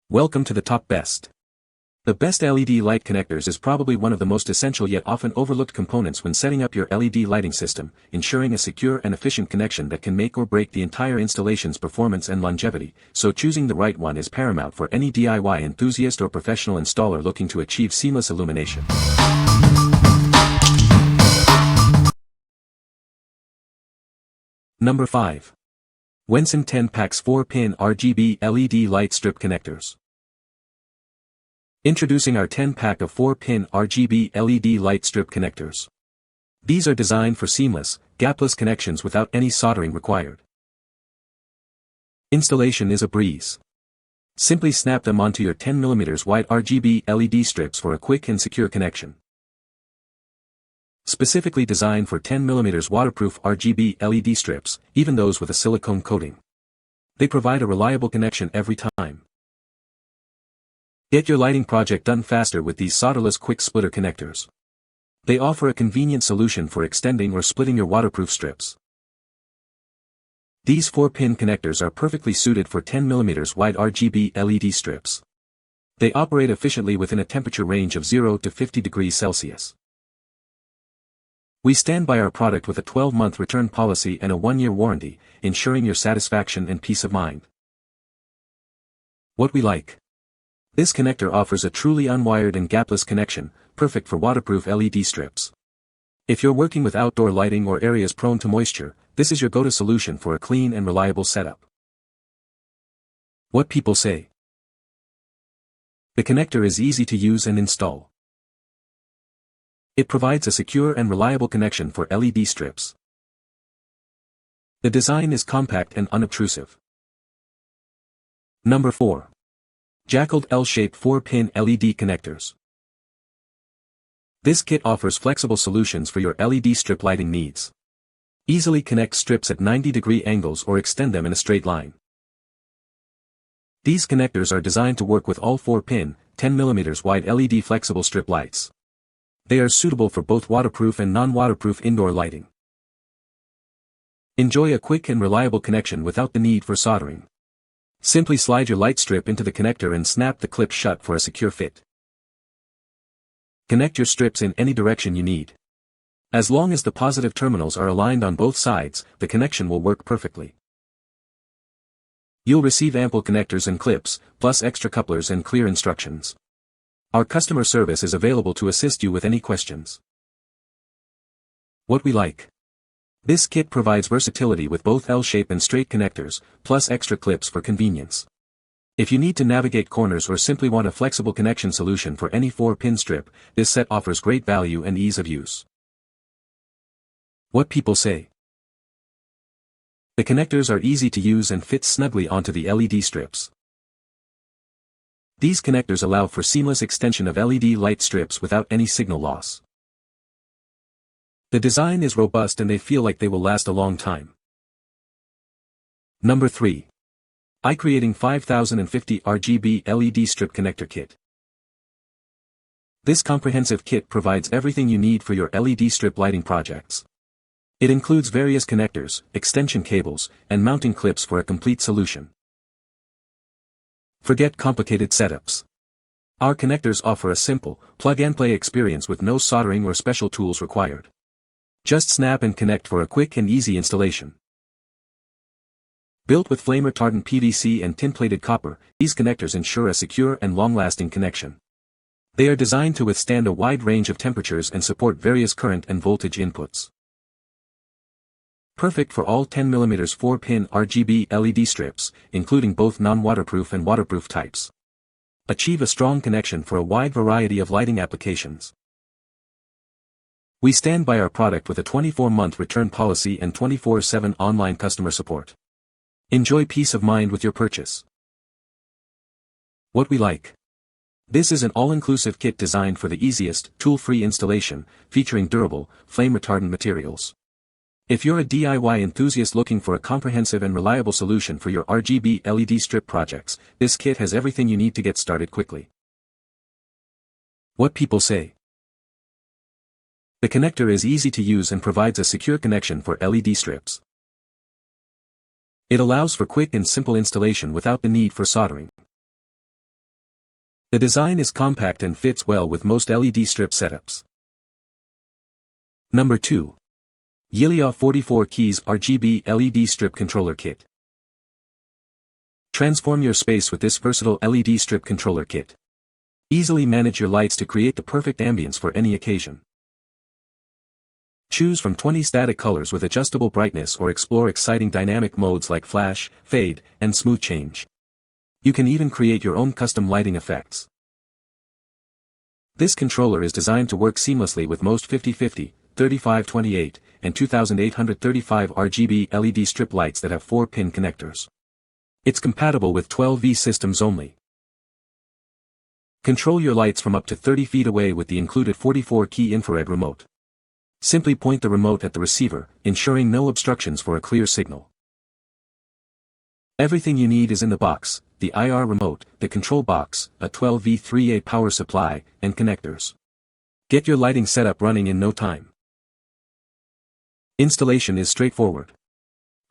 Welcome to the top best. The best LED light connectors is probably one of the most essential yet often overlooked components when setting up your LED lighting system, ensuring a secure and efficient connection that can make or break the entire installation's performance and longevity, so choosing the right one is paramount for any DIY enthusiast or professional installer looking to achieve seamless illumination. Number 5. WENHSIN 10 Packs 4-pin RGB LED Light Strip Connectors. Introducing our 10-pack of 4-pin RGB LED light strip connectors. These are designed for seamless, gapless connections without any soldering required. Installation is a breeze. Simply snap them onto your 10mm wide RGB LED strips for a quick and secure connection. Specifically designed for 10mm waterproof RGB LED strips, even those with a silicone coating. They provide a reliable connection every time. Get your lighting project done faster with these solderless quick splitter connectors. They offer a convenient solution for extending or splitting your waterproof strips. These 4-pin connectors are perfectly suited for 10mm wide RGB LED strips. They operate efficiently within a temperature range of 0 to 50 degrees Celsius. We stand by our product with a 12-month return policy and a 1-year warranty, ensuring your satisfaction and peace of mind. What we like. This connector offers a truly unwired and gapless connection, perfect for waterproof LED strips. If you're working with outdoor lighting or areas prone to moisture, this is your go-to solution for a clean and reliable setup. What people say. The connector is easy to use and install. It provides a secure and reliable connection for LED strips. The design is compact and unobtrusive. Number 4. JACKYLED L-shaped 4-pin LED connectors. This kit offers flexible solutions for your LED strip lighting needs. Easily connect strips at 90-degree angles or extend them in a straight line. These connectors are designed to work with all 4-pin, 10mm wide LED flexible strip lights. They are suitable for both waterproof and non-waterproof indoor lighting. Enjoy a quick and reliable connection without the need for soldering. Simply slide your light strip into the connector and snap the clip shut for a secure fit. Connect your strips in any direction you need. As long as the positive terminals are aligned on both sides, the connection will work perfectly. You'll receive ample connectors and clips, plus extra couplers and clear instructions. Our customer service is available to assist you with any questions. What we like. This kit provides versatility with both L-shape and straight connectors, plus extra clips for convenience. If you need to navigate corners or simply want a flexible connection solution for any 4-pin strip, this set offers great value and ease of use. What people say. The connectors are easy to use and fit snugly onto the LED strips. These connectors allow for seamless extension of LED light strips without any signal loss. The design is robust and they feel like they will last a long time. Number 3. iCreating 5050 RGB LED Strip Connector Kit. This comprehensive kit provides everything you need for your LED strip lighting projects. It includes various connectors, extension cables, and mounting clips for a complete solution. Forget complicated setups. Our connectors offer a simple, plug-and-play experience with no soldering or special tools required. Just snap and connect for a quick and easy installation. Built with flame-retardant PVC and tin-plated copper, these connectors ensure a secure and long-lasting connection. They are designed to withstand a wide range of temperatures and support various current and voltage inputs. Perfect for all 10mm 4-pin RGB LED strips, including both non-waterproof and waterproof types. Achieve a strong connection for a wide variety of lighting applications. We stand by our product with a 24-month return policy and 24/7 online customer support. Enjoy peace of mind with your purchase. What we like. This is an all-inclusive kit designed for the easiest, tool-free installation, featuring durable, flame-retardant materials. If you're a DIY enthusiast looking for a comprehensive and reliable solution for your RGB LED strip projects, this kit has everything you need to get started quickly. What people say. The connector is easy to use and provides a secure connection for LED strips. It allows for quick and simple installation without the need for soldering. The design is compact and fits well with most LED strip setups. Number 2. Yiliaw 44 Keys RGB LED Strip Controller Kit. Transform your space with this versatile LED strip controller kit. Easily manage your lights to create the perfect ambience for any occasion. Choose from 20 static colors with adjustable brightness or explore exciting dynamic modes like flash, fade, and smooth change. You can even create your own custom lighting effects. This controller is designed to work seamlessly with most 50/50, 35/28, and 2835 RGB LED strip lights that have 4-pin connectors. It's compatible with 12V systems only. Control your lights from up to 30 feet away with the included 44-key infrared remote. Simply point the remote at the receiver, ensuring no obstructions for a clear signal. Everything you need is in the box: the IR remote, the control box, a 12V 3A power supply, and connectors. Get your lighting setup running in no time. Installation is straightforward.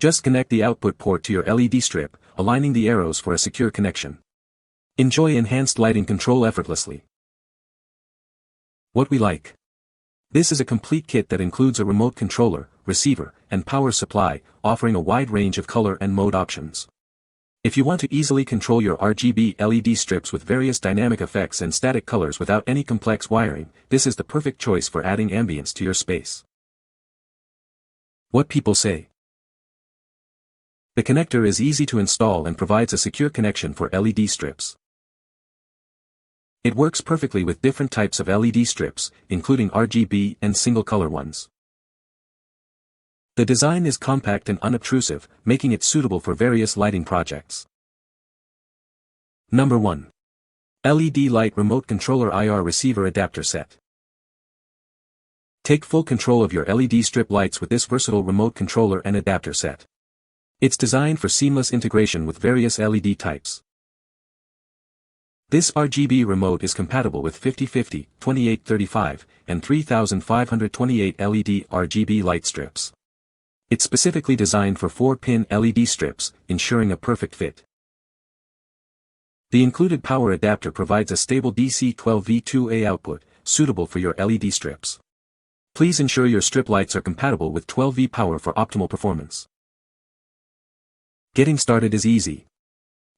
Just connect the output port to your LED strip, aligning the arrows for a secure connection. Enjoy enhanced lighting control effortlessly. What we like. This is a complete kit that includes a remote controller, receiver, and power supply, offering a wide range of color and mode options. If you want to easily control your RGB LED strips with various dynamic effects and static colors without any complex wiring, this is the perfect choice for adding ambience to your space. What people say. The connector is easy to install and provides a secure connection for LED strips. It works perfectly with different types of LED strips, including RGB and single-color ones. The design is compact and unobtrusive, making it suitable for various lighting projects. Number 1. LED Light Remote Controller IR Receiver Adapter Set. Take full control of your LED strip lights with this versatile remote controller and adapter set. It's designed for seamless integration with various LED types. This RGB remote is compatible with 50/50, 28/35, and 3528 LED RGB light strips. It's specifically designed for 4-pin LED strips, ensuring a perfect fit. The included power adapter provides a stable DC 12V2A output, suitable for your LED strips. Please ensure your strip lights are compatible with 12V power for optimal performance. Getting started is easy.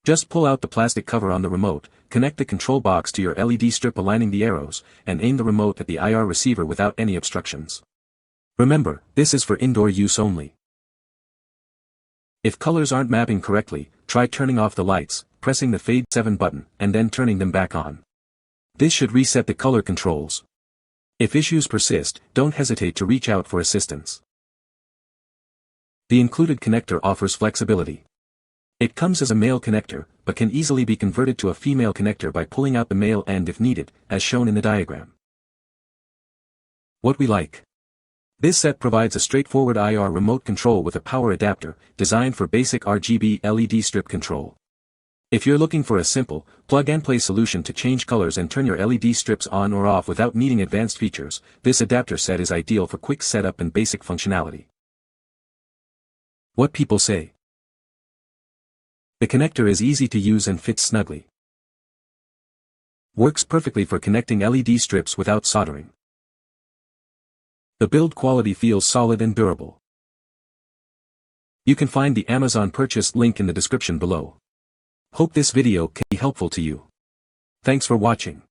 Just pull out the plastic cover on the remote, connect the control box to your LED strip aligning the arrows, and aim the remote at the IR receiver without any obstructions. Remember, this is for indoor use only. If colors aren't mapping correctly, try turning off the lights, pressing the Fade 7 button, and then turning them back on. This should reset the color controls. If issues persist, don't hesitate to reach out for assistance. The included connector offers flexibility. It comes as a male connector, but can easily be converted to a female connector by pulling out the male end if needed, as shown in the diagram. What we like. This set provides a straightforward IR remote control with a power adapter, designed for basic RGB LED strip control. If you're looking for a simple, plug-and-play solution to change colors and turn your LED strips on or off without needing advanced features, this adapter set is ideal for quick setup and basic functionality. What people say. The connector is easy to use and fits snugly. Works perfectly for connecting LED strips without soldering. The build quality feels solid and durable. You can find the Amazon purchase link in the description below. Hope this video can be helpful to you. Thanks for watching.